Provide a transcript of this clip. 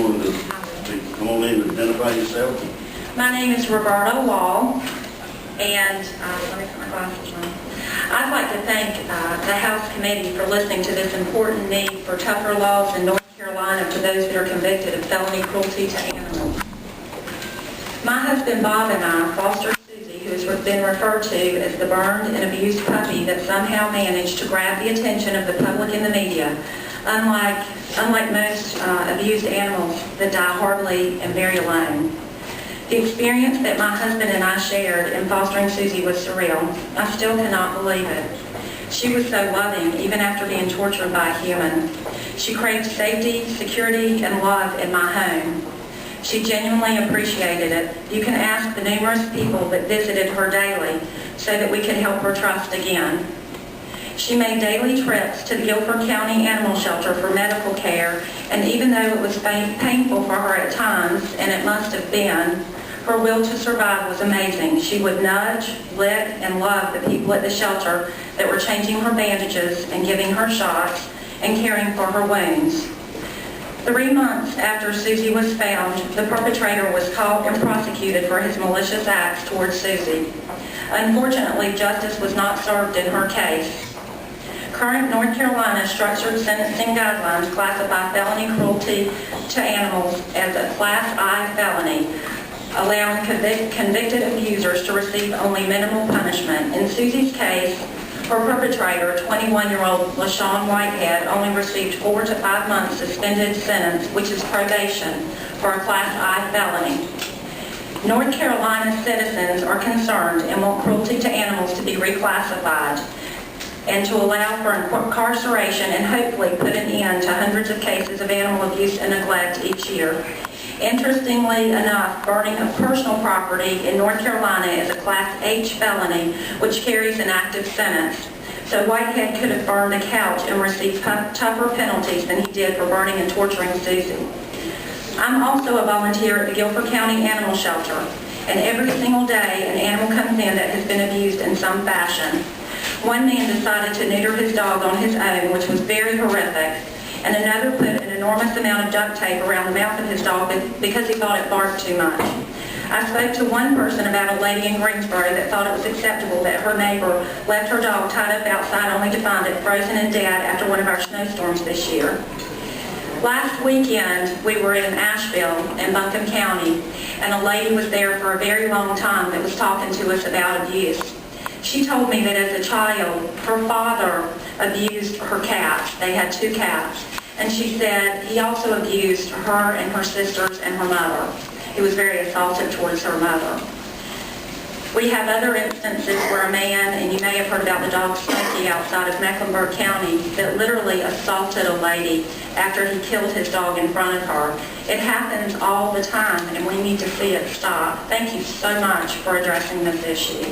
going to come on in and identify yourself? My name is Roberta Wall, and let me put my glasses on. I'd like to thank the House Committee for listening to this important need for tougher laws in North Carolina for those that are convicted of felony cruelty to animals. My husband Bob and I fostered Susie, who has been referred to as the burned and abused puppy that somehow managed to grab the attention of the public and the media, unlike most abused animals that die horribly and very alone. The experience that my husband and I shared in fostering Susie was surreal. I still cannot believe it. She was so loving, even after being tortured by a human. She craved safety, security, and love in my home. She genuinely appreciated it. You can ask the numerous people that visited her daily so that we could help her trust again. She made daily trips to the Guilford County Animal Shelter for medical care, and even though it was painful for her at times, and it must have been, her will to survive was amazing. She would nudge, lick, and love the people at the shelter that were changing her bandages and giving her shots and caring for her wounds. 3 months after Susie was found, the perpetrator was caught and prosecuted for his malicious acts towards Susie. Unfortunately, justice was not served in her case. Current North Carolina structured sentencing guidelines classify felony cruelty to animals as a Class I felony, allowing convicted abusers to receive only minimal punishment. In Susie's case, her perpetrator, 21-year-old LaShawn Whitehead, only received 4 to 5 months suspended sentence, which is probation, for a Class I felony. North Carolina citizens are concerned and want cruelty to animals to be reclassified and to allow for incarceration and hopefully put an end to hundreds of cases of animal abuse and neglect each year. Interestingly enough, burning of personal property in North Carolina is a Class H felony, which carries an active sentence. So Whitehead could have burned a couch and received tougher penalties than he did for burning and torturing Susie. I'm also a volunteer at the Guilford County Animal Shelter, and every single day an animal comes in that has been abused in some fashion. One man decided to neuter his dog on his own, which was very horrific, and another put an enormous amount of duct tape around the mouth of his dog because he thought it barked too much. I spoke to one person about a lady in Greensboro that thought it was acceptable that her neighbor left her dog tied up outside only to find it frozen and dead after one of our snowstorms this year. Last weekend, we were in Asheville in Buncombe County, and a lady was there for a very long time that was talking to us about abuse. She told me that as a child, her father abused her cats. They had 2 cats. And she said he also abused her and her sisters and her mother. He was very assaultive towards her mother. We have other instances where a man, and you may have heard about the dog Smokey outside of Mecklenburg County, that literally assaulted a lady after he killed his dog in front of her. It happens all the time, and we need to see it stop. Thank you so much for addressing this issue.